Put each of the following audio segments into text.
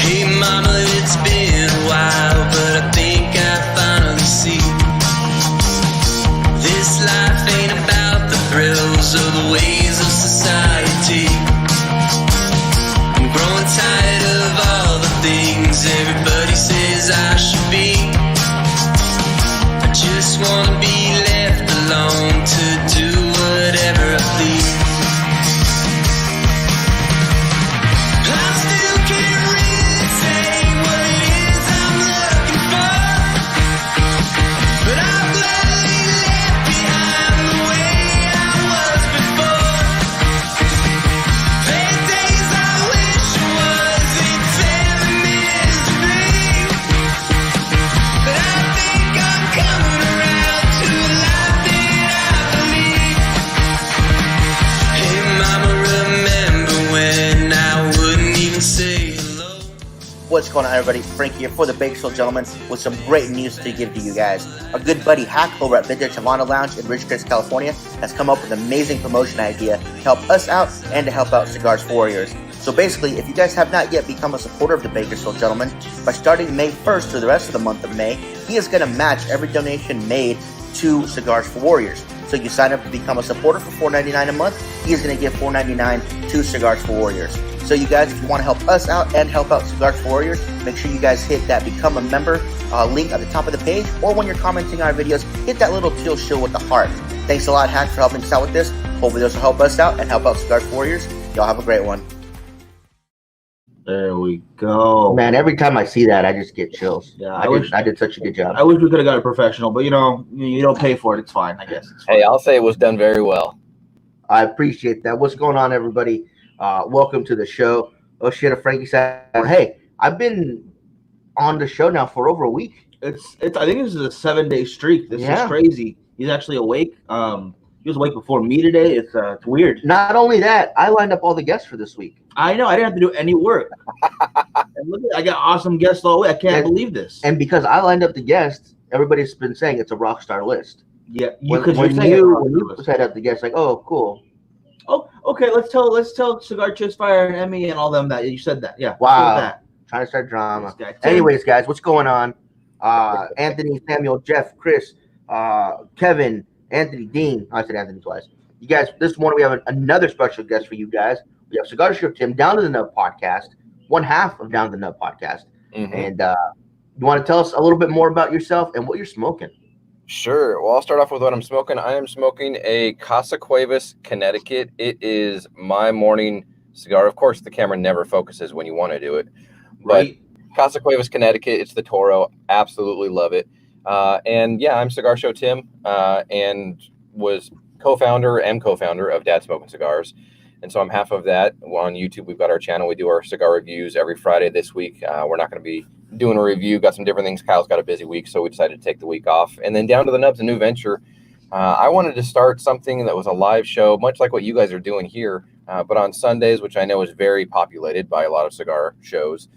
Hey mama, it's been a while, but I think I finally see this life ain't about the thrills or the ways of society. I'm growing tired of all the things everybody says I should be. I just wanna be left alone to do whatever I please. I still can't really say what it is I'm looking for, but I'm gladly left behind the way I was before. There are days I wish I wasn't telling misery, but I think I'm coming around to a life that I believe. Hey mama, remember when I wouldn't even say hello? What's going on, everybody? Frank here for the Bakersfield Gentlemen with some great news to give to you guys. Our good buddy Hack over at Vintage Havana Lounge in Ridgecrest, California has come up with an amazing promotion idea to help us out and to help out Cigars for Warriors. So basically, if you guys have not yet become a supporter of the Bakersfield Gentlemen, by starting May 1st through the rest of the month of May, he is going to match every donation made to Cigars for Warriors. So you sign up to become a supporter for $4.99 a month, he is going to give $4.99 to Cigars for Warriors. So you guys, if you want to help us out and help out Cigars for Warriors, make sure you guys hit that Become a Member link at the top of the page, or when you're commenting on our videos, hit that little teal shield with the heart. Thanks a lot, Hack, for helping us out with this. Hopefully this will help us out and help out Cigars for Warriors. Y'all have a great one. There we go. Man, every time I see that, I just get chills. Yeah, I did such a good job. I wish we could have got a professional, but you don't pay for it. It's fine, I guess. It's fine. Hey, I'll say it was done very well. I appreciate that. What's going on, everybody? Welcome to the show. Oh shit, a Frankie said, hey, I've been on the show now for over a week. It's. I think this is a 7-day streak. This is crazy. He's actually awake. He was awake before me today. It's weird. Not only that, I lined up all the guests for this week. I know. I didn't have to do any work. And look, I got awesome guests all the way. I can't believe this. And because I lined up the guests, everybody's been saying it's a rock star list. Yeah, when you set up the guests, like, oh, cool. Oh, okay. Let's tell Cigar Chips Fire and Emmy and all them that you said that. Yeah. Wow. That. Trying to start drama. Anyways, guys, what's going on? Anthony, Samuel, Jeff, Chris, Kevin, Anthony, Dean. I said Anthony twice. You guys, this morning we have another special guest for you guys. We have Cigar Strip Tim, Down to the Nub podcast, one half of Down to the Nub podcast. Mm-hmm. And you want to tell us a little bit more about yourself and what you're smoking? Sure. Well, I'll start off with what I'm smoking. I am smoking a Casa Cuevas Connecticut. It is my morning cigar. Of course, the camera never focuses when you want to do it. Right. But Casa Cuevas Connecticut, it's the Toro. Absolutely love it. And yeah, I'm Cigar Show Tim and was co-founder of Dads Smoking Cigars. And so I'm half of that. On YouTube, we've got our channel. We do our cigar reviews every Friday this week. We're not going to be doing a review. Got some different things. Kyle's got a busy week, so we decided to take the week off. And then Down to the Nub's a new venture. I wanted to start something that was a live show, much like what you guys are doing here, but on Sundays, which I know is very populated by a lot of cigar shows.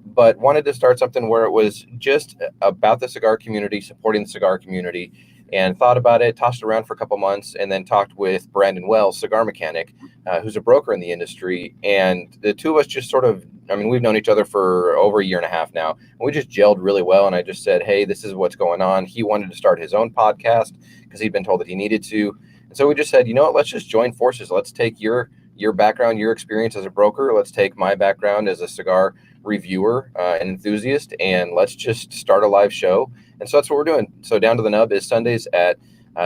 But wanted to start something where it was just about the cigar community, supporting the cigar community, and thought about it, tossed it around for a couple months, and then talked with Brandon Wells, cigar mechanic, who's a broker in the industry. And the two of us just sort of, we've known each other for over a year and a half now, and we just gelled really well. And I just said, hey, this is what's going on. He wanted to start his own podcast because he'd been told that he needed to. And so we just said, you know what, let's just join forces. Let's take your background, your experience as a broker. Let's take my background as a cigar reviewer and enthusiast, and let's just start a live show. And so that's what we're doing. So Down to the Nub is Sundays at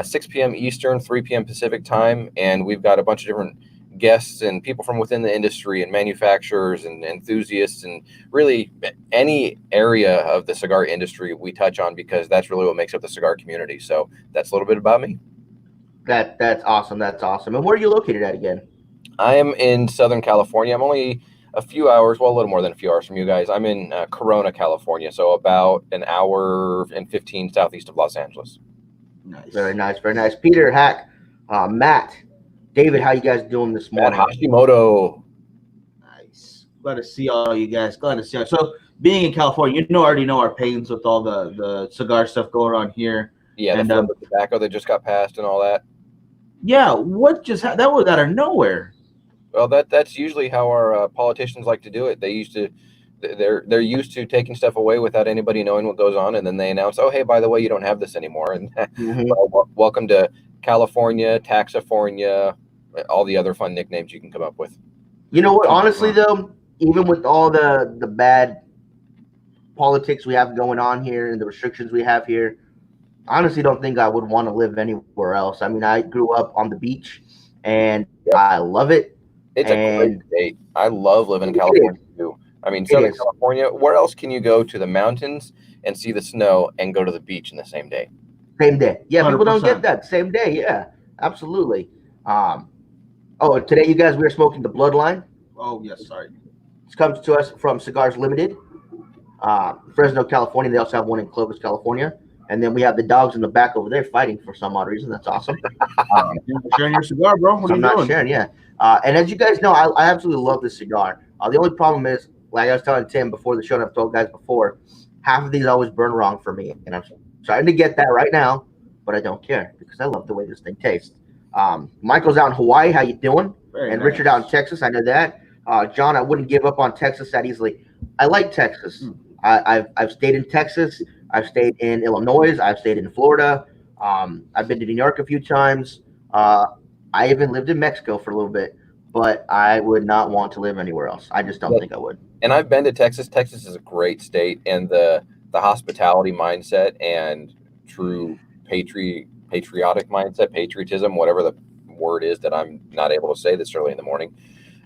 6 p.m. Eastern, 3 p.m. Pacific time. And we've got a bunch of different guests and people from within the industry and manufacturers and enthusiasts and really any area of the cigar industry we touch on, because that's really what makes up the cigar community. So that's a little bit about me. That's awesome. That's awesome. And where are you located at again? I am in Southern California. I'm only a few hours, well, a little more than a few hours from you guys. I'm in Corona, California, so about an hour and 15 southeast of Los Angeles. Nice. Very nice, very nice. Peter, Hack, Matt, David, how you guys doing this morning? Matt Hashimoto. Nice. Glad to see all you guys. Glad to see you. So being in California, already know our pains with all the cigar stuff going on here. Yeah, and the tobacco that just got passed and all that. Yeah, what just that was out of nowhere. Well, that's usually how our politicians like to do it. They used to they're used to taking stuff away without anybody knowing what goes on, and then they announce, oh hey, by the way, you don't have this anymore, and well, welcome to California, Taxifornia, all the other fun nicknames you can come up with. You know what? Honestly, though, even with all the bad politics we have going on here and the restrictions we have here, I honestly don't think I would want to live anywhere else. I mean, I grew up on the beach, and I love it. It's a great state. I love living in California too. I mean, Southern California. Where else can you go to the mountains and see the snow and go to the beach in the same day? Same day. Yeah, 100%. People don't get that. Same day. Yeah, absolutely. Oh, today, you guys, we are smoking the Bloodline. Oh, yes, sorry. This comes to us from Cigars Limited, Fresno, California. They also have one in Clovis, California. And then we have the dogs in the back over there fighting for some odd reason. That's awesome. Sharing your cigar, bro. What are you doing? Not sharing, yeah. And as you guys know, I absolutely love this cigar. The only problem is, like I was telling Tim before the show, and I've told guys before, half of these always burn wrong for me. And I'm trying to get that right now, but I don't care because I love the way this thing tastes. Michael's out in Hawaii. How you doing? Very and nice. Richard out in Texas. I know that. John, I wouldn't give up on Texas that easily. I like Texas. I've stayed in Texas. I've stayed in Illinois. I've stayed in Florida. I've been to New York a few times. I even lived in Mexico for a little bit, but I would not want to live anywhere else. I just don't think I would. And I've been to Texas. Texas is a great state, and the hospitality mindset and true patriotic mindset, patriotism, whatever the word is that I'm not able to say this early in the morning.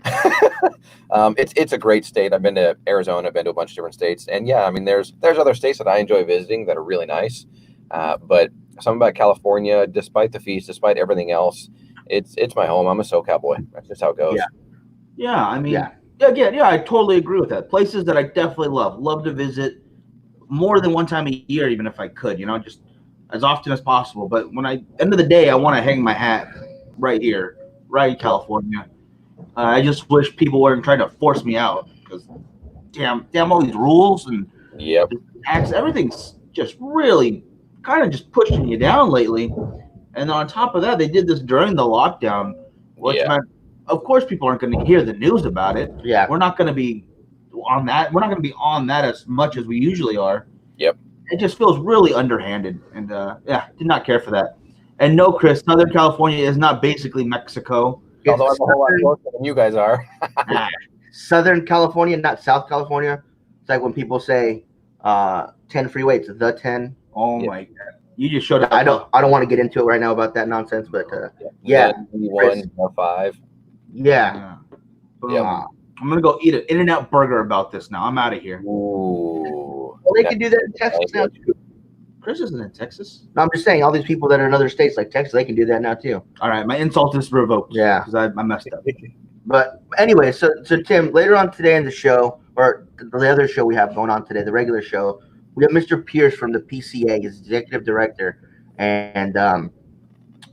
It's a great state. I've been to Arizona. I've been to a bunch of different states, and yeah, I mean, there's other states that I enjoy visiting that are really nice. But something about California, despite the fees, despite everything else, it's my home. I'm a SoCal boy. That's just how it goes. Yeah. I mean, I totally agree with that. Places that I definitely love to visit more than one time a year, even if I could, just as often as possible. But end of the day, I want to hang my hat right here, right in California. I just wish people weren't trying to force me out because damn all these rules and tax, everything's just really kind of just pushing you down lately. And on top of that, they did this during the lockdown, which meant, of course, people aren't going to hear the news about it. Yeah, we're not going to be on that. We're not going to be on that as much as we usually are. Yep. It just feels really underhanded, and did not care for that. And no, Chris, Southern California is not basically Mexico. Although I'm a whole lot closer than you guys are. Southern California, not South California. It's like when people say 10 freeway, it's the 10. Oh my God. You just showed up. I don't want to get into it right now about that nonsense, but 1-5. Yeah. I'm gonna go eat an In-N-Out burger about this now. I'm out of here. Ooh. Well, they can do that in Texas now too. Chris isn't in Texas. No, I'm just saying, all these people that are in other states like Texas, they can do that now too. All right, my insult is revoked. Yeah, because I messed up. But anyway, so Tim, later on today in the show, or the other show we have going on today, the regular show, we have Mr. Pierce from the PCA, his executive director, and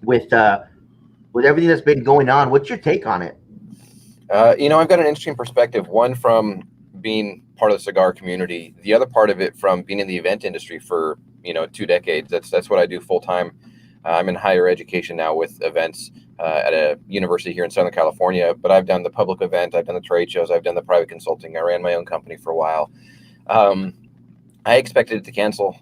with everything that's been going on, what's your take on it? I've got an interesting perspective. One from being part of the cigar community, the other part of it from being in the event industry for 2 decades. That's what I do full time. I'm in higher education now with events at a university here in Southern California, but I've done the public event, I've done the trade shows, I've done the private consulting. I ran my own company for a while. I expected it to cancel.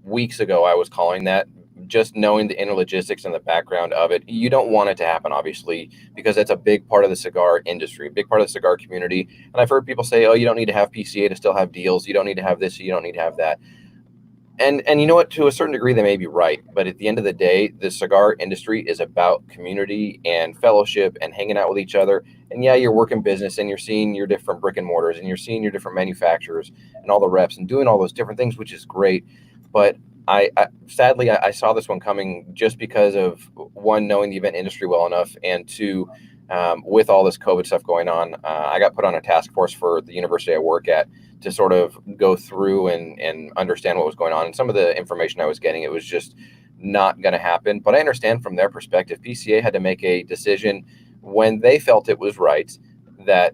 Weeks ago, I was calling that, just knowing the inner logistics and the background of it. You don't want it to happen, obviously, because it's a big part of the cigar industry, a big part of the cigar community. And I've heard people say, oh, you don't need to have PCA to still have deals. You don't need to have this. You don't need to have that. And you know what? To a certain degree, they may be right. But at the end of the day, the cigar industry is about community and fellowship and hanging out with each other. And yeah, you're working business and you're seeing your different brick and mortars and you're seeing your different manufacturers and all the reps and doing all those different things, which is great. But I sadly saw this one coming just because of, one, knowing the event industry well enough, and two, with all this COVID stuff going on, I got put on a task force for the university I work at to sort of go through and understand what was going on. And some of the information I was getting, it was just not going to happen. But I understand from their perspective, PCA had to make a decision when they felt it was right, that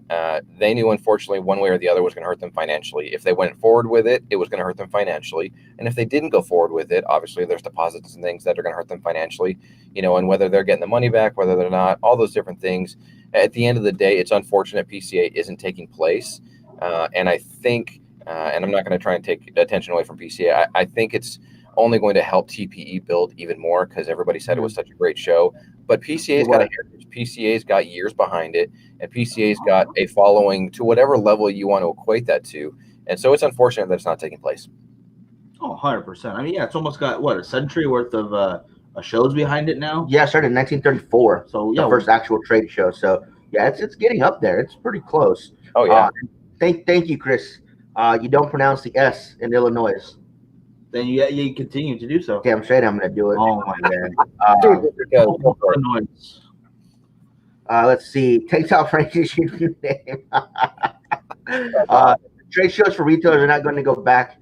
they knew, unfortunately, one way or the other was going to hurt them financially. If they went forward with it, it was going to hurt them financially. And if they didn't go forward with it, obviously there's deposits and things that are going to hurt them financially, and whether they're getting the money back, whether they're not, all those different things. At the end of the day, it's unfortunate PCA isn't taking place. And I think, and I'm not going to try and take attention away from PCA, I think it's only going to help TPE build even more because everybody said it was such a great show. But PCA's got a heritage. PCA's got years behind it, and PCA's got a following to whatever level you want to equate that to. And so it's unfortunate that it's not taking place. Oh, 100%. I mean, yeah, it's almost got, a century worth of shows behind it now? Yeah, it started in 1934. So the first actual trade show. So, yeah, it's getting up there. It's pretty close. Oh, yeah. Thank you, Chris. You don't pronounce the S in Illinois. Then you continue to do so. Damn straight I'm going to do it. Oh, my God. Let's see. Takes out Frankie's new name. Trade shows for retailers are not going to go back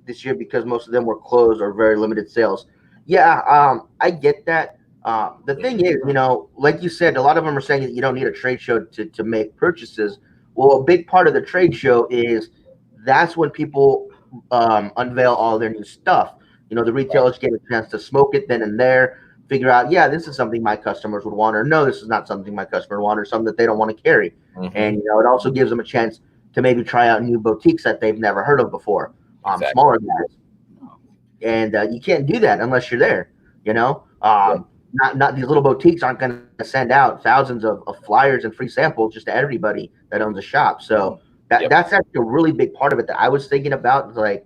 this year because most of them were closed or very limited sales. Yeah, I get that. The thing is, like you said, a lot of them are saying that you don't need a trade show to make purchases. Well, a big part of the trade show is that's when people unveil all their new stuff. The retailers get a chance to smoke it then and there, figure out, yeah, this is something my customers would want, or no, this is not something my customer would want, or something that they don't want to carry. Mm-hmm. And, it also gives them a chance to maybe try out new boutiques that they've never heard of before, exactly. Smaller guys. And you can't do that unless you're there, Not these little boutiques aren't going to send out thousands of flyers and free samples just to everybody that owns a shop. So that's actually a really big part of it that I was thinking about. It's like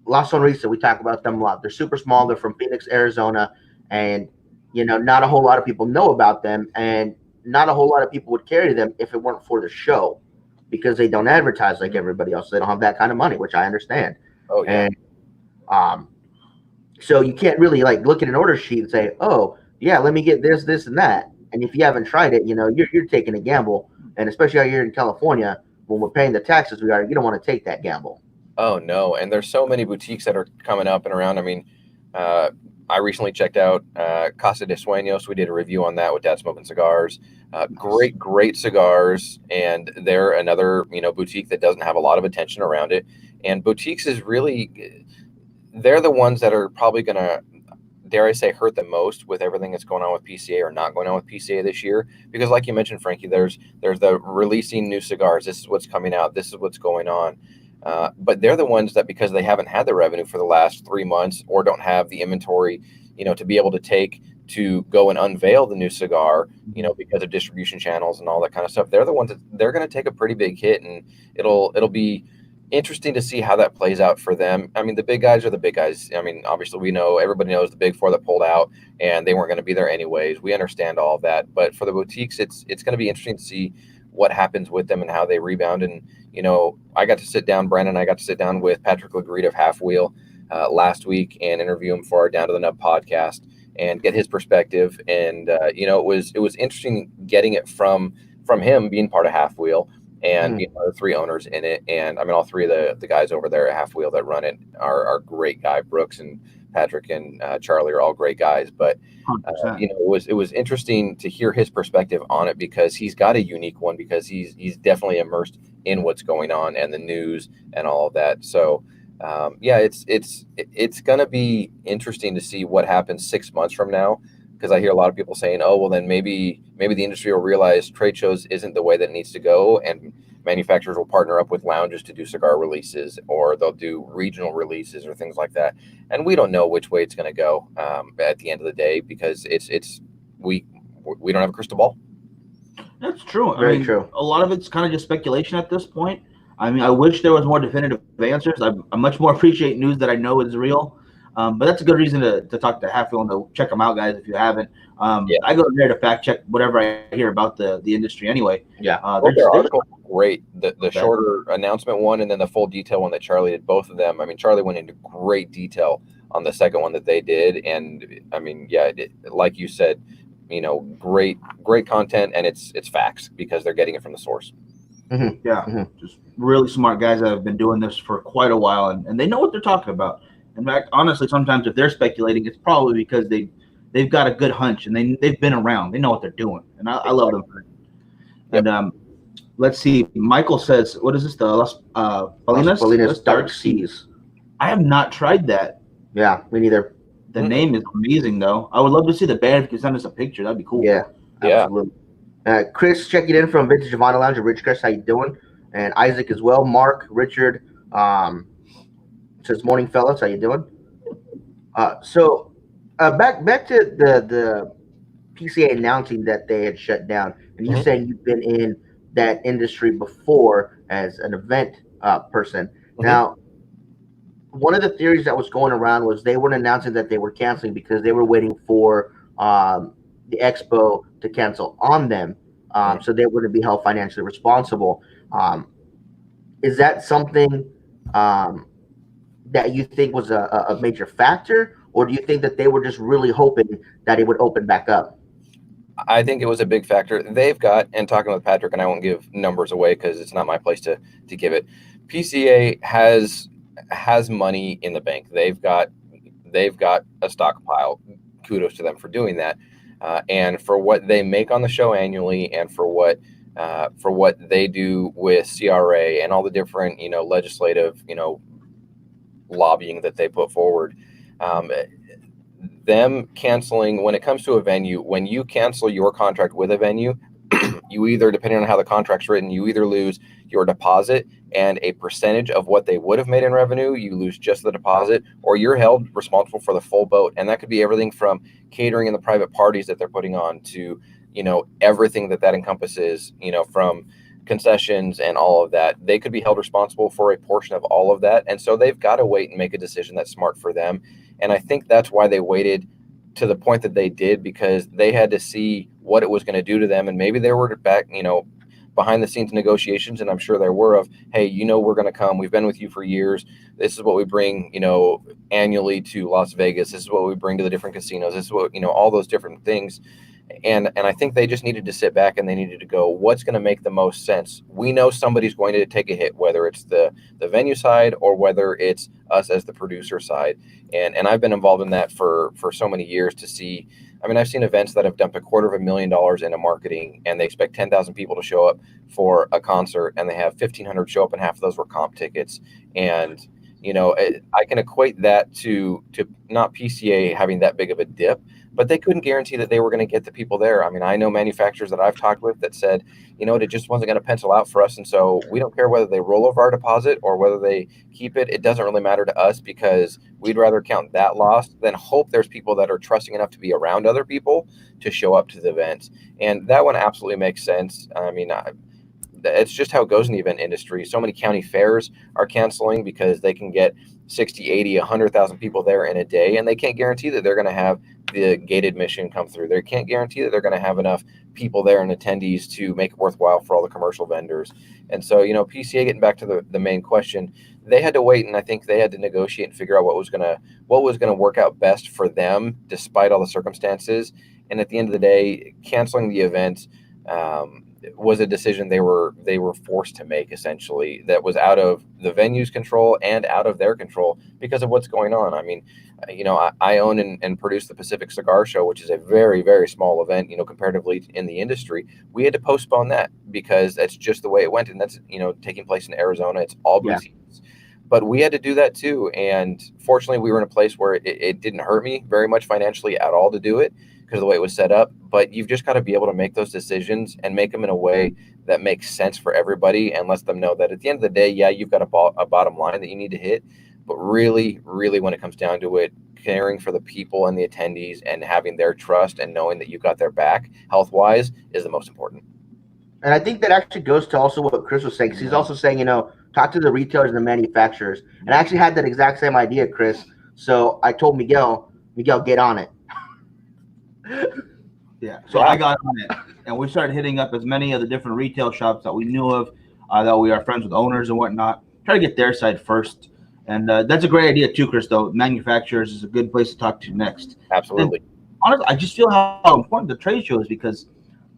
La Sonrisa, we talk about them a lot. They're super small. They're from Phoenix, Arizona. And, not a whole lot of people know about them. And not a whole lot of people would carry them if it weren't for the show because they don't advertise like everybody else. They don't have that kind of money, which I understand. Oh, yeah. And so you can't really look at an order sheet and say, oh, yeah, let me get this, and that. And if you haven't tried it, you're taking a gamble. And especially out here in California, when we're paying the taxes we are, you don't want to take that gamble. Oh, no. And there's so many boutiques that are coming up and around. I mean, I recently checked out Casa de Sueños. We did a review on that with Dads Smoking Cigars. Great cigars. And they're another, boutique that doesn't have a lot of attention around it. And boutiques is really, they're the ones that are probably going to, dare I say, hurt the most with everything that's going on with PCA or not going on with PCA this year. Because like you mentioned, Frankie, there's the releasing new cigars. This is what's coming out. This is what's going on. But they're the ones that, because they haven't had the revenue for the last 3 months or don't have the inventory, to be able to take to go and unveil the new cigar, because of distribution channels and all that kind of stuff. They're the ones that they're going to take a pretty big hit, and it'll be interesting to see how that plays out for them. I mean, the big guys are the big guys. I mean, obviously everybody knows the big four that pulled out and they weren't going to be there anyways. We understand all of that, but for the boutiques, it's going to be interesting to see what happens with them and how they rebound. And, I got to sit down, Brandon, I got to sit down with Patrick Legreed of Half Wheel last week and interview him for our Down to the Nub podcast and get his perspective. And, it was interesting getting it from him being part of Half Wheel. And the three owners in it, and I mean, all three of the guys over there at Half Wheel that run it are great guys. Brooks and Patrick and Charlie are all great guys. But it was interesting to hear his perspective on it because he's got a unique one because he's definitely immersed in what's going on and the news and all of that. So it's going to be interesting to see what happens 6 months from now. Because I hear a lot of people saying, oh, well, then maybe the industry will realize trade shows isn't the way that it needs to go, and manufacturers will partner up with lounges to do cigar releases, or they'll do regional releases or things like that. And we don't know which way it's going to go at the end of the day because we don't have a crystal ball. That's true. Very true. A lot of it's kind of just speculation at this point. I mean, I wish there was more definitive answers. I much more appreciate news that I know is real. But that's a good reason to talk to Half Wheel and to check them out, guys, if you haven't. I go there to fact check whatever I hear about the industry anyway. Yeah. Their article was great. The shorter announcement one and then the full detail one that Charlie did, both of them. I mean, Charlie went into great detail on the second one that they did. And I mean, like you said, great content, and it's facts because they're getting it from the source. Mm-hmm. Yeah. Mm-hmm. Just really smart guys that have been doing this for quite a while, and they know what they're talking about. In fact, honestly, sometimes if they're speculating, it's probably because they've got a good hunch and they've been around. They know what they're doing, and I love them. And let's see. Michael says, "What is this? The Las Balinas Dark Seas." I have not tried that. Yeah, me neither. The name is amazing, though. I would love to see the band. If you could send us a picture, that'd be cool. Yeah, absolutely. Chris checking in from Vintage Havana Lounge. Rich Chris, how you doing? and Isaac as well. Mark, Richard, says morning, fellas. How you doing? So back to the PCA announcing that they had shut down, and you saying you've been in that industry before as an event person. Now, one of the theories that was going around was they weren't announcing that they were canceling because they were waiting for the expo to cancel on them, so they wouldn't be held financially responsible. Is that something that you think was a major factor, or do you think that they were just really hoping that it would open back up? I think it was a big factor. They've got, and talking with Patrick, and I won't give numbers away because it's not my place to give it. PCA has money in the bank. They've got a stockpile. Kudos to them for doing that, and for what they make on the show annually, and for what they do with CRA and all the different legislative lobbying that they put forward. Them canceling, when it comes to a venue, when you cancel your contract with a venue, you either, depending on how the contract's written, you either lose your deposit and a percentage of what they would have made in revenue, you lose just the deposit, or you're held responsible for the full boat. And that could be everything from catering and the private parties that they're putting on to, everything that encompasses, from concessions and all of that. They could be held responsible for a portion of all of that. And so they've got to wait and make a decision that's smart for them. And I think that's why they waited to the point that they did, because they had to see what it was going to do to them. And maybe they were back, behind the scenes negotiations. And I'm sure there were of, hey, we're going to come. We've been with you for years. This is what we bring, annually to Las Vegas. This is what we bring to the different casinos. This is what, all those different things. And I think they just needed to sit back and they needed to go, what's going to make the most sense? We know somebody's going to take a hit, whether it's the venue side or whether it's us as the producer side. And I've been involved in that for so many years to see. I mean, I've seen events that have dumped $250,000 into marketing, and they expect 10,000 people to show up for a concert, and they have 1,500 show up, and half of those were comp tickets. And I can equate that to not PCA having that big of a dip, but they couldn't guarantee that they were going to get the people there. I mean, I know manufacturers that I've talked with that said, it just wasn't going to pencil out for us. And so we don't care whether they roll over our deposit or whether they keep it. It doesn't really matter to us, because we'd rather count that loss than hope there's people that are trusting enough to be around other people to show up to the events. And that one absolutely makes sense. I mean, it's just how it goes in the event industry. So many county fairs are canceling because they can get 60, 80, 100,000 people there in a day, and they can't guarantee that they're going to have the gate admission come through. They can't guarantee that they're going to have enough people there and attendees to make it worthwhile for all the commercial vendors. And so, PCA, getting back to the main question, they had to wait, and I think they had to negotiate and figure out what was going to work out best for them despite all the circumstances. And at the end of the day, canceling the event was a decision they were forced to make, essentially, that was out of the venue's control and out of their control because of what's going on. I mean, I own and produce the Pacific Cigar Show, which is a very, very small event, comparatively in the industry. We had to postpone that because that's just the way it went. And that's, taking place in Arizona. It's all booth seasons. But we had to do that too. And fortunately, we were in a place where it didn't hurt me very much financially at all to do it, because of the way it was set up. But you've just got to be able to make those decisions and make them in a way that makes sense for everybody, and lets them know that at the end of the day, yeah, you've got a bottom line that you need to hit. But really, really, when it comes down to it, caring for the people and the attendees and having their trust and knowing that you've got their back health-wise is the most important. And I think that actually goes to also what Chris was saying, because he's also saying, talk to the retailers and the manufacturers. And I actually had that exact same idea, Chris. So I told Miguel, get on it. Yeah, so I got on it, and we started hitting up as many of the different retail shops that we knew of, that we are friends with owners and whatnot. Try to get their side first, and that's a great idea too, Chris. Though manufacturers is a good place to talk to next. Absolutely. And honestly, I just feel how important the trade show is, because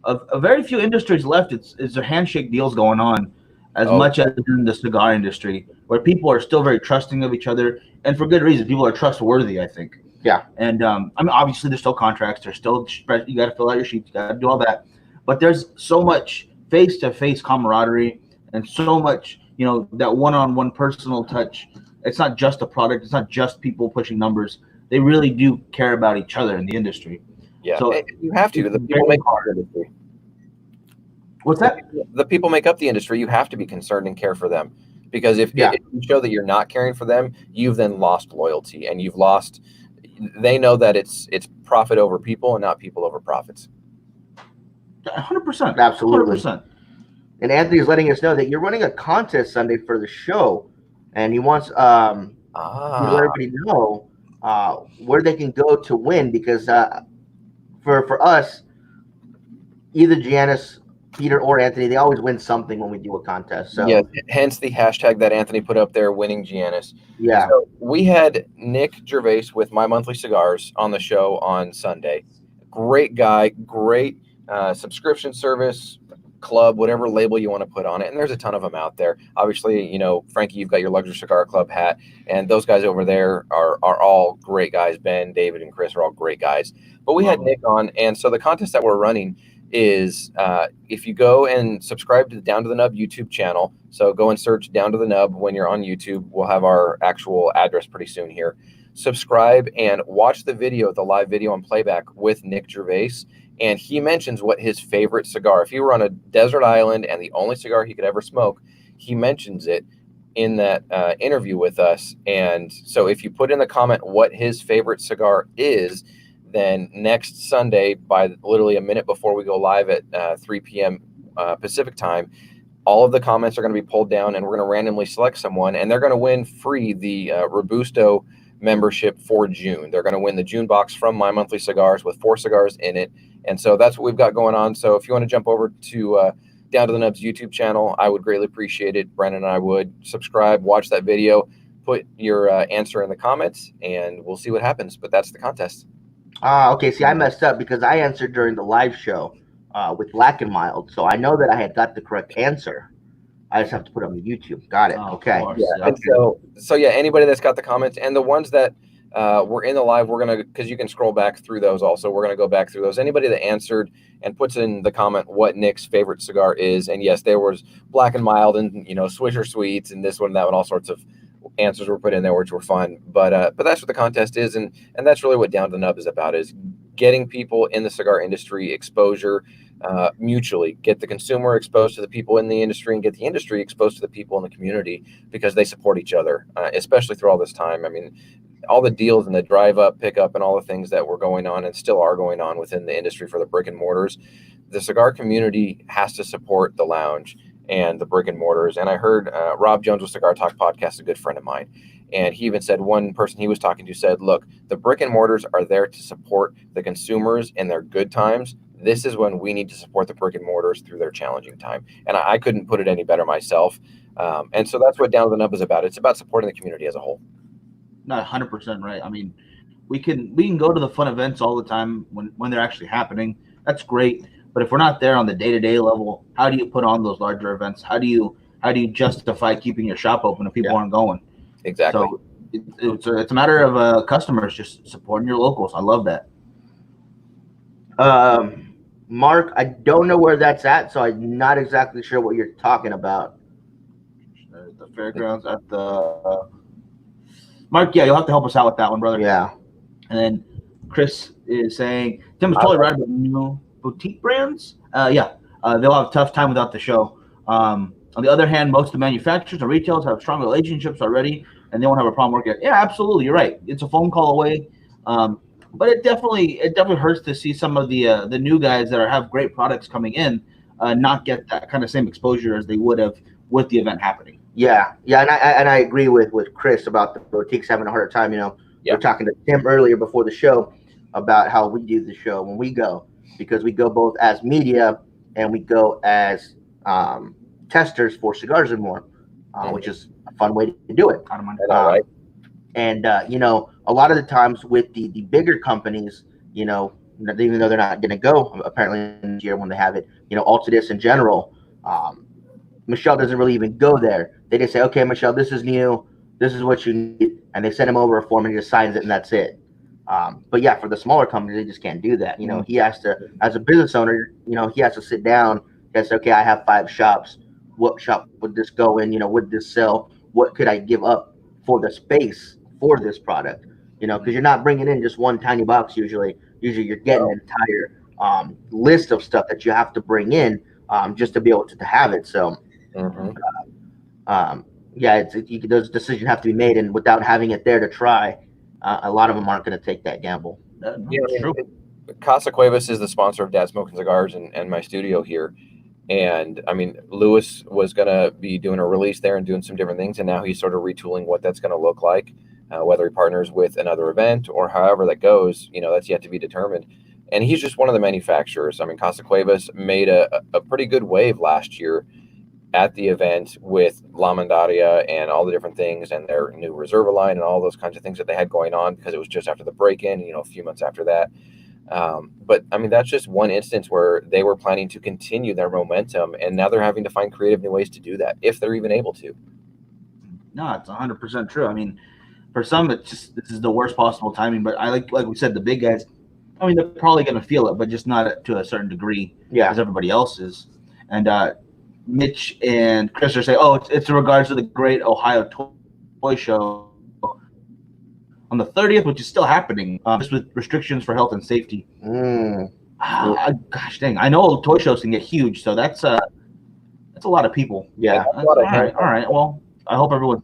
of very few industries left. It's a handshake deals going on as much as in the cigar industry, where people are still very trusting of each other, and for good reason. People are trustworthy, I think. Yeah, and I mean, obviously, there's still contracts. There's still you got to fill out your sheets. You got to do all that. But there's so much face-to-face camaraderie, and so much, that one-on-one personal touch. It's not just a product. It's not just people pushing numbers. They really do care about each other in the industry. Yeah, so you have to. The people make part of the industry. What's that? The people make up the industry. You have to be concerned and care for them, because if you show that you're not caring for them, you've then lost loyalty, and you've lost. They know that it's profit over people and not people over profits. 100%, absolutely. 100%. And Anthony's letting us know that you're running a contest Sunday for the show, and he wants to let everybody know where they can go to win, because for us, either Giannis, Peter, or Anthony, they always win something when we do a contest. So yeah, hence the hashtag that Anthony put up there, winning Giannis. Yeah. So we had Nick Gervais with My Monthly Cigars on the show on Sunday. Great guy, great subscription service, club, whatever label you want to put on it. And there's a ton of them out there. Obviously, you know, Frankie, you've got your Luxury Cigar Club hat, and those guys over there are all great guys. Ben, David, and Chris are all great guys. But we had Nick on, and so the contest that we're running is if you go and subscribe to the Down to the Nub YouTube channel, so go and search Down to the Nub when you're on YouTube. We'll have our actual address pretty soon here. Subscribe and watch the video, the live video on playback with Nick Gervais, and he mentions what his favorite cigar, if he were on a desert island and the only cigar he could ever smoke, he mentions it in that interview with us. And so if you put in the comment what his favorite cigar is, then next Sunday, by literally a minute before we go live at 3 p.m. Pacific time, all of the comments are going to be pulled down, and we're going to randomly select someone, and they're going to win free the Robusto membership for June. They're going to win the June box from My Monthly Cigars with 4 cigars in it. And so that's what we've got going on. So if you want to jump over to Down to the Nub's YouTube channel, I would greatly appreciate it. Brandon and I would. Subscribe, watch that video, put your answer in the comments, and we'll see what happens. But that's the contest. Okay. See, I messed up because I answered during the live show with Black and Mild. So I know that I had got the correct answer. I just have to put it on the YouTube. Got it. Okay. Yeah. And so yeah, anybody that's got the comments and the ones that were in the live, we're going to, because you can scroll back through those also. We're going to go back through those. Anybody that answered and puts in the comment what Nick's favorite cigar is. And yes, there was Black and Mild and, you know, Swisher Sweets and this one and that one, all sorts of answers were put in there, which were fun. But that's what the contest is. And that's really what Down to the Nub is about, is getting people in the cigar industry exposure mutually, get the consumer exposed to the people in the industry and get the industry exposed to the people in the community, because they support each other, especially through all this time. I mean, all the deals and the drive up, pick up, and all the things that were going on and still are going on within the industry for the brick and mortars. The cigar community has to support the lounge and the brick and mortars. And I heard Rob Jones with Cigar Talk Podcast, a good friend of mine. And he even said, one person he was talking to said, look, the brick and mortars are there to support the consumers in their good times. This is when we need to support the brick and mortars through their challenging time. And I couldn't put it any better myself. And so that's what Down to the Nub is about. It's about supporting the community as a whole. Not 100% right. I mean, we can go to the fun events all the time when they're actually happening. That's great. But if we're not there on the day-to-day level, how do you put on those larger events? How do you justify keeping your shop open if people aren't going? Exactly. So it's a matter of customers just supporting your locals. I love that. Mark, I don't know where that's at, so I'm not exactly sure what you're talking about. The fairgrounds at the Mark, yeah, you'll have to help us out with that one, brother. Yeah. And then Chris is saying, Tim is totally right about new boutique brands. They'll have a tough time without the show. On the other hand, most of the manufacturers and retailers have strong relationships already, and they won't have a problem working. Yeah, absolutely, you're right. It's a phone call away. But it definitely hurts to see some of the new guys that have great products coming in not get that kind of same exposure as they would have with the event happening. Yeah, and I agree with Chris about the boutiques having a harder time. You know, we were talking to Tim earlier before the show about how we do the show when we go, because we go both as media and we go as testers for Cigars and More, which is a fun way to do it. Right. And you know, a lot of the times with the bigger companies, you know, even though they're not going to go apparently this year when they have it, you know, Altadis in general, Michelle doesn't really even go there. They just say, okay, Michelle, this is new. This is what you need. And they send him over a form and he just signs it and that's it. But yeah, for the smaller companies, they just can't do that. You know, he has to, as a business owner, you know, he has to sit down and say, okay, I have 5 shops. What shop would this go in? You know, would this sell? What could I give up for the space for this product? You know, because you're not bringing in just one tiny box usually. Usually you're getting an entire list of stuff that you have to bring in just to be able to have it. So, yeah, those decisions have to be made, and without having it there to try, a lot of them aren't going to take that gamble. Yeah, Casa Cuevas is the sponsor of Dads Smoking Cigars and my studio here. And I mean, Lewis was going to be doing a release there and doing some different things. And now he's sort of retooling what that's going to look like, whether he partners with another event or however that goes, that's yet to be determined. And he's just one of the manufacturers. I mean, Casa Cuevas made a pretty good wave last year at the event with La Mandaria and all the different things and their new Reserva line and all those kinds of things that they had going on, because it was just after the break-in, a few months after that. But I mean, that's just one instance where they were planning to continue their momentum, and now they're having to find creative new ways to do that, if they're even able to. No, it's 100% true. I mean, for some, this is the worst possible timing. But I like we said, the big guys. I mean, they're probably going to feel it, but just not to a certain degree, as everybody else is. And Mitch and Chris are saying, it's in regards to the Great Ohio Toy Show on the 30th, which is still happening, just with restrictions for health and safety. Gosh dang, I know toy shows can get huge, so that's a lot of people. Yeah, all right. Well, I hope everyone's.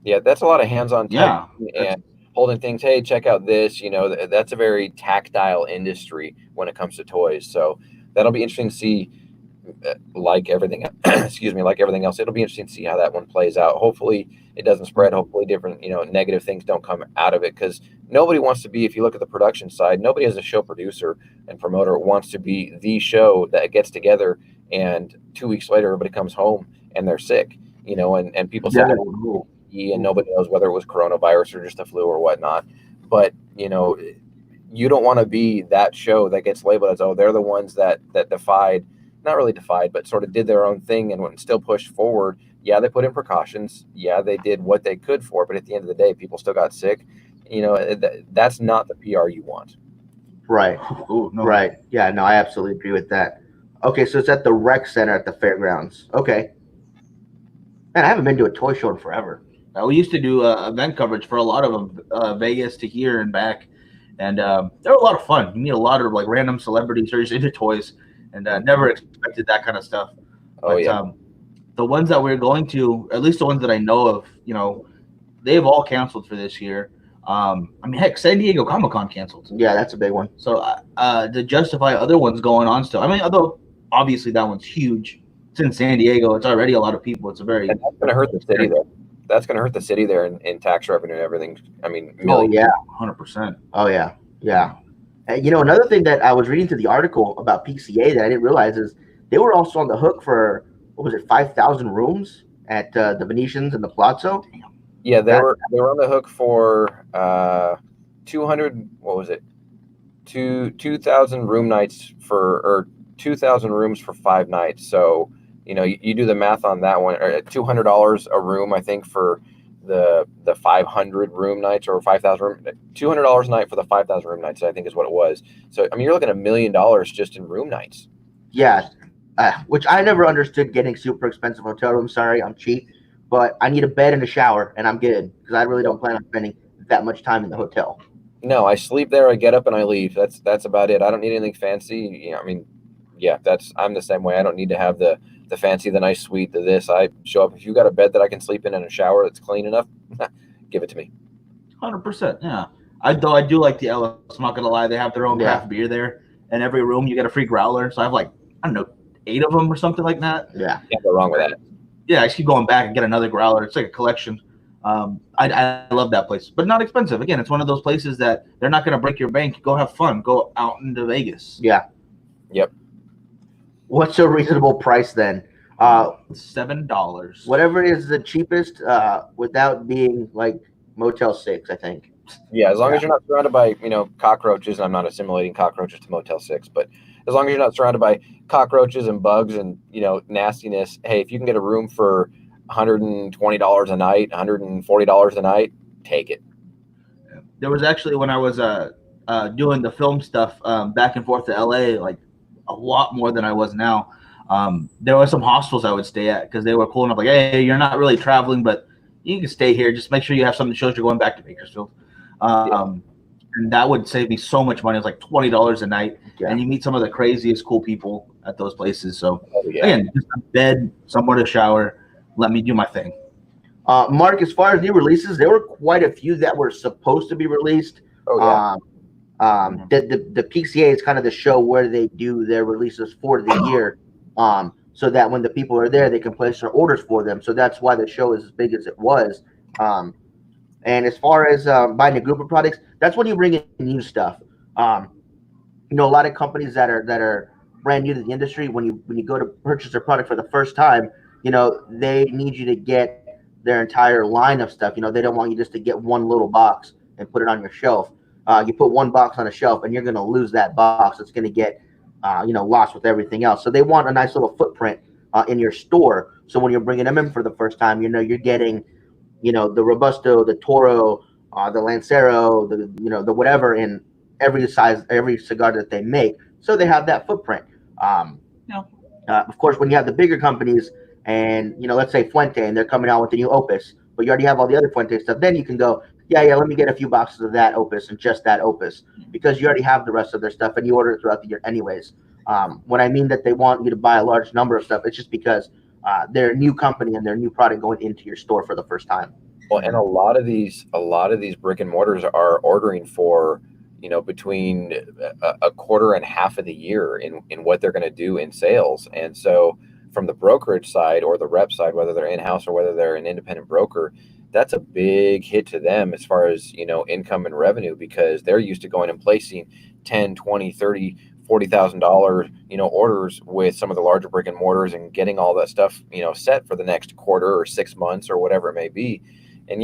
Yeah, that's a lot of hands-on time and holding things. Hey, check out this. That's a very tactile industry when it comes to toys. So that'll be interesting to see. Like everything, like everything else, it'll be interesting to see how that one plays out. Hopefully it doesn't spread. Hopefully different, negative things don't come out of it, because nobody wants to be, if you look at the production side, nobody as a show producer and promoter wants to be the show that gets together and 2 weeks later everybody comes home and they're sick, and people say that, and nobody knows whether it was coronavirus or just the flu or whatnot. But, you don't want to be that show that gets labeled as, they're the ones that defied, not really defied, but sort of did their own thing and still pushed forward. Yeah, they put in precautions. Yeah, they did what they could for, but at the end of the day, people still got sick. That's not the PR you want. Right. Ooh, no. Right. Yeah, no, I absolutely agree with that. Okay, so it's at the rec center at the fairgrounds. Okay. Man, I haven't been to a toy show in forever. We used to do event coverage for a lot of them, Vegas to here and back. And they were a lot of fun. You meet a lot of like random celebrities who are just into toys. And never expected that kind of stuff. The ones that we're going to, at least the ones that I know of, they've all canceled for this year. I mean, heck, San Diego Comic-Con canceled. Yeah, that's a big one. So to justify other ones going on still, I mean, although obviously that one's huge. It's in San Diego. It's already a lot of people. It's a very. And that's going to hurt the city there. That's going to hurt the city there in tax revenue and everything. I mean, millions. Oh, yeah. 100%. Oh, yeah. Yeah. Another thing that I was reading through the article about PCA that I didn't realize is they were also on the hook for, 5,000 rooms at the Venetians and the Palazzo? Yeah, they were on the hook for 200. What was it? 2,000 room nights or 2,000 rooms for 5 nights. So you do the math on that one. $200 a room, I think, for the 500 room nights, or 5,000 room, $200 a night for the 5,000 room nights, I think is what it was. So I mean, you're looking at $1 million just in room nights. Yeah, which I never understood, getting super expensive hotel rooms. Sorry, I'm cheap, but I need a bed and a shower, and I'm good, because I really don't plan on spending that much time in the hotel. No, I sleep there, I get up and I leave. That's about it. I don't need anything fancy. I mean, yeah, I'm the same way. I don't need to have the fancy, the nice suite, this. I show up. If you got a bed that I can sleep in and a shower that's clean enough, give it to me. 100%. Yeah. I do like the Ellis. I'm not gonna lie. They have their own craft beer there. In every room, you get a free growler. So I have 8 of them or something like that. Yeah. Can't go wrong with that. Yeah, I keep going back and get another growler. It's like a collection. I love that place, but not expensive. Again, it's one of those places that they're not gonna break your bank. Go have fun. Go out into Vegas. Yeah. Yep. What's a reasonable price then? $7. Whatever is the cheapest, without being like Motel 6, I think. Yeah, as long as you're not surrounded by, cockroaches. I'm not assimilating cockroaches to Motel 6, but as long as you're not surrounded by cockroaches and bugs and, nastiness, hey, if you can get a room for $120 a night, $140 a night, take it. There was actually, when I was doing the film stuff back and forth to LA, a lot more than I was now. There were some hostels I would stay at because they were cool enough. Like, hey, you're not really traveling, but you can stay here. Just make sure you have something that shows you're going back to Bakersfield. and that would save me so much money. It's like $20 a night, and you meet some of the craziest cool people at those places. So again, just a bed, somewhere to shower, let me do my thing. Mark, as far as new releases, there were quite a few that were supposed to be released. The PCA is kind of the show where they do their releases for the year, so that when the people are there, they can place their orders for them. So that's why the show is as big as it was. And as far as buying a group of products, that's when you bring in new stuff. A lot of companies that are brand new to the industry, when you go to purchase their product for the first time, they need you to get their entire line of stuff. They don't want you just to get one little box and put it on your shelf. You put one box on a shelf and you're going to lose that box. It's going to get, lost with everything else. So they want a nice little footprint in your store. So when you're bringing them in for the first time, you're getting, the Robusto, the Toro, the Lancero, the whatever in every size, every cigar that they make. So they have that footprint. Of course, when you have the bigger companies and, let's say Fuente, and they're coming out with the new Opus, but you already have all the other Fuente stuff, then you can go, let me get a few boxes of that Opus and just that Opus, because you already have the rest of their stuff and you order it throughout the year anyways. When I mean that they want you to buy a large number of stuff, it's just because they're a new company and they're a new product going into your store for the first time. Well, and a lot of these brick and mortars are ordering for, between a quarter and half of the year in what they're going to do in sales. And so from the brokerage side or the rep side, whether they're in-house or whether they're an independent broker, that's a big hit to them as far as, income and revenue, because they're used to going and placing 10, 20, 30, $40,000, orders with some of the larger brick and mortars and getting all that stuff, set for the next quarter or 6 months or whatever it may be. And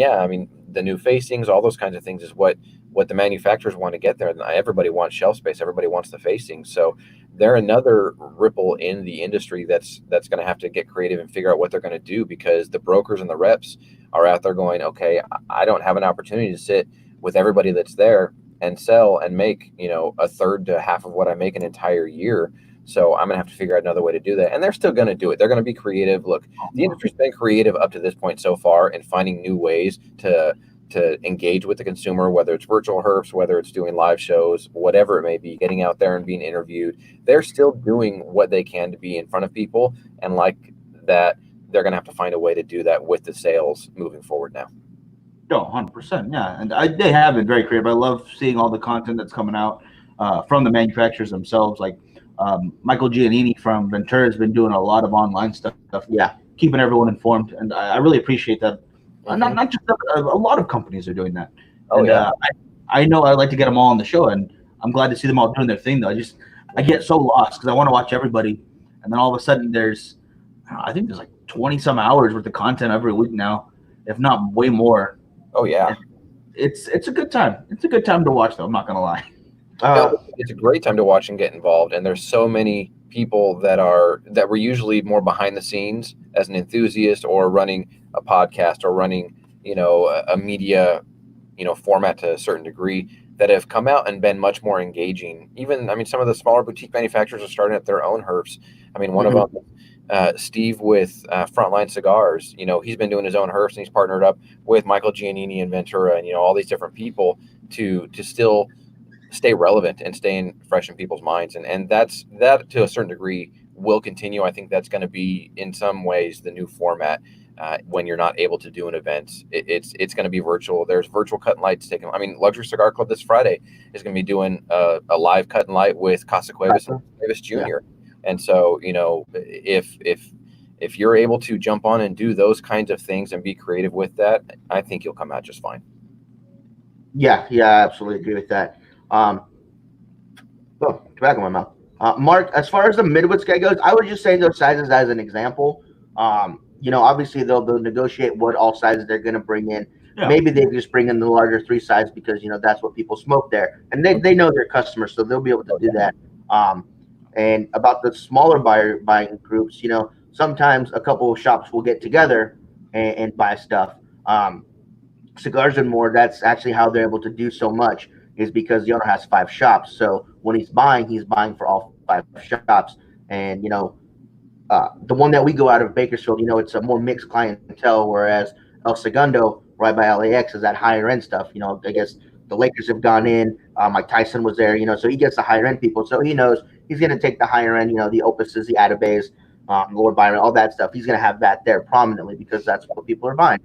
the new facings, all those kinds of things is what the manufacturers want to get there. And everybody wants shelf space. Everybody wants the facings. So they're another ripple in the industry that's going to have to get creative and figure out what they're going to do, because the brokers and the reps are out there going, okay, I don't have an opportunity to sit with everybody that's there and sell and make, a third to half of what I make an entire year. So I'm going to have to figure out another way to do that. And they're still going to do it. They're going to be creative. Look, the industry's been creative up to this point so far in finding new ways to engage with the consumer, whether it's virtual herps, whether it's doing live shows, whatever it may be, getting out there and being interviewed. They're still doing what they can to be in front of people. And like that, they're going to have to find a way to do that with the sales moving forward now. No, 100%. Yeah. And they have been very creative. I love seeing all the content that's coming out from the manufacturers themselves. Like Michael Giannini from Ventura has been doing a lot of online stuff. Yeah. Keeping everyone informed. And I really appreciate that. Mm-hmm. Not just a lot of companies are doing that. Oh, and, yeah. I know I'd like to get them all on the show, and I'm glad to see them all doing their thing, though. I get so lost because I want to watch everybody. And then all of a sudden I think there's like 20 some hours worth of content every week now, if not way more. Oh yeah. And it's a good time. It's a good time to watch, though. I'm not going to lie. It's a great time to watch and get involved. And there's so many people that were usually more behind the scenes as an enthusiast or running a podcast or running, a media, format to a certain degree, that have come out and been much more engaging. Even, some of the smaller boutique manufacturers are starting up their own herps. One of them, Steve with Frontline Cigars, he's been doing his own herps, and he's partnered up with Michael Giannini and Ventura and, all these different people to still stay relevant and staying fresh in people's minds. And that to a certain degree will continue. I think that's going to be in some ways the new format. When you're not able to do an event, it's going to be virtual. There's virtual cut and lights taking. Luxury Cigar Club this Friday is going to be doing a live cut and light with Casa Cuevas and Cuevas Jr. Yeah. And so, if you're able to jump on and do those kinds of things and be creative with that, I think you'll come out just fine. Yeah, I absolutely agree with that. Tobacco in my mouth. Mark, as far as the Midwoods guy goes, I would just say those sizes as an example. Obviously they'll negotiate what all sizes they're going to bring in. Yeah. Maybe they just bring in the larger 3 size because, that's what people smoke there. And they know their customers, so they'll be able to do that. And about the smaller buying groups, sometimes a couple of shops will get together and buy stuff. Cigars and More, that's actually how they're able to do so much, is because the owner has 5 shops. So when he's buying for all 5 shops. And, the one that we go out of Bakersfield, it's a more mixed clientele, whereas El Segundo, right by LAX, is that higher end stuff. I guess the Lakers have gone in. Mike Tyson was there, so he gets the higher end people. So he knows he's going to take the higher end, the Opuses, the Atabays, Lord Byron, all that stuff. He's going to have that there prominently because that's what people are buying.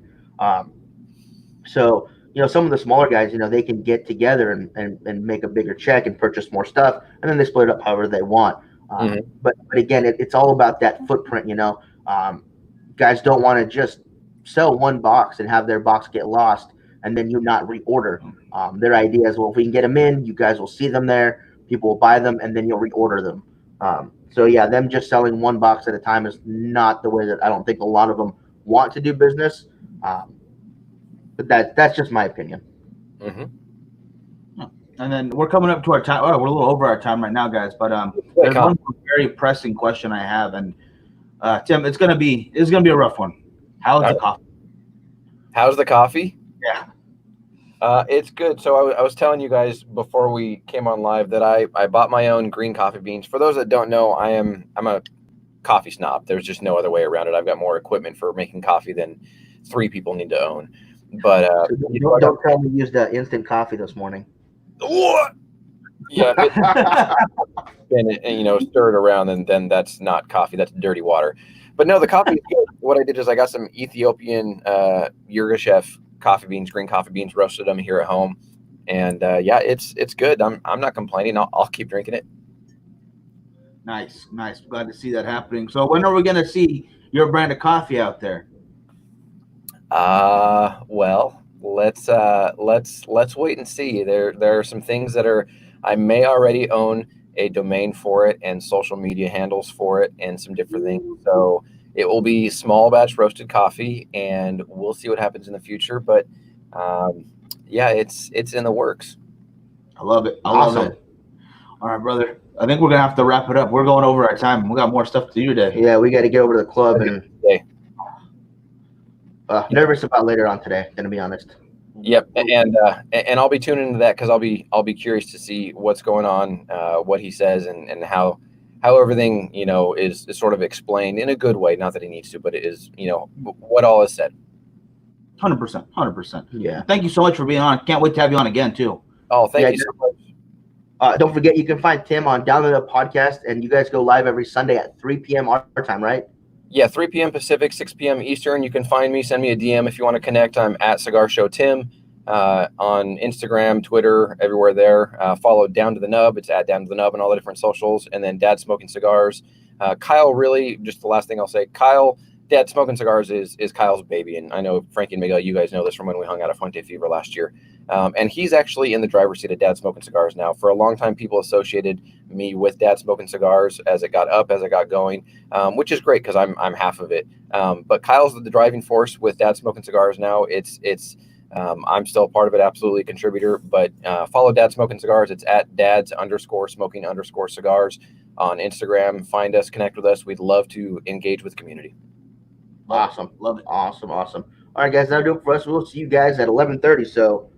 So some of the smaller guys, they can get together and make a bigger check and purchase more stuff, and then they split it up however they want. But again, it's all about that footprint. Guys don't want to just sell one box and have their box get lost and then you not reorder. Their idea is, well, if we can get them in, you guys will see them there, people will buy them, and then you'll reorder them. So yeah, them just selling one box at a time is not the way that I don't think a lot of them want to do business. But that's just my opinion. And then we're coming up to our time. Oh, we're a little over our time right now, guys. But there's one very pressing question I have, and Tim, it's gonna be a rough one. How's the coffee? How's the coffee? Yeah. It's good. So I was telling you guys before we came on live that I bought my own green coffee beans. For those that don't know, I'm a coffee snob. There's just no other way around it. I've got more equipment for making coffee than 3 people need to own. But don't tell me you used instant coffee this morning. What? Yeah, and stir it around, and then that's not coffee. That's dirty water. But no, the coffee is good. What I did is I got some Ethiopian Yirgacheffe coffee beans, green coffee beans, roasted them here at home, and yeah, it's good. I'm not complaining. I'll keep drinking it. Nice. Glad to see that happening. So when are we going to see your brand of coffee out there? Well, let's wait and see. There are some things that I may already own a domain for it and social media handles for it and some different things. So it will be small batch roasted coffee, and we'll see what happens in the future. But yeah, it's in the works. I love it. Awesome. Love it. All right, brother. I think we're gonna have to wrap it up. We're going over our time. We got more stuff to do today. Yeah, we got to get over to the club and nervous about later on today. Gonna be honest. Yep, and I'll be tuning into that because I'll be curious to see what's going on, what he says, and how everything is sort of explained in a good way. Not that he needs to, but it is what all is said. 100%. Yeah. Thank you so much for being on. Can't wait to have you on again too. Oh, thank you so much. Don't forget, you can find Tim on Down the Podcast, and you guys go live every Sunday at 3 p.m. our time, right? Yeah, 3 p.m. Pacific, 6 p.m. Eastern. You can find me. Send me a DM if you want to connect. I'm at Cigar Show Tim on Instagram, Twitter, everywhere there. Follow Down to the Nub. It's at Down to the Nub and all the different socials. And then Dads Smoking Cigars. Kyle, really, just the last thing I'll say, Kyle, Dads Smoking Cigars is Kyle's baby. And I know Frankie and Miguel, you guys know this from when we hung out at Fuente Fever last year. And he's actually in the driver's seat of Dads Smoking Cigars now. For a long time, people associated me with Dads Smoking Cigars as it got going, which is great because I'm half of it. But Kyle's the driving force with Dads Smoking Cigars now. I'm still a part of it, absolutely a contributor. But follow Dads Smoking Cigars. It's at dads_smoking_cigars on Instagram. Find us, connect with us. We'd love to engage with the community. Awesome. Love it. Awesome. All right, guys, that'll do it for us. We'll see you guys at 11:30. So,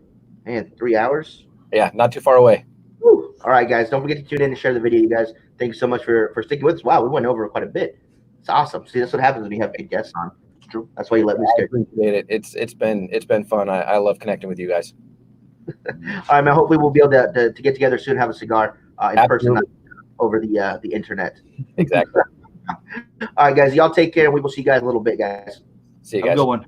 man, 3 hours. Yeah, not too far away. Woo. All right, guys, don't forget to tune in and share the video, you guys. Thank you so much for sticking with us. Wow, we went over quite a bit. It's awesome. See, that's what happens when you have good guests on. It's true. That's why you let me I appreciate it. It's been fun. I love connecting with you guys. All right, man. Hopefully we'll be able to get together soon, have a cigar in person, over the internet. Exactly. All right, guys, y'all take care, and we will see you guys in a little bit, guys. See you guys. Have a good one.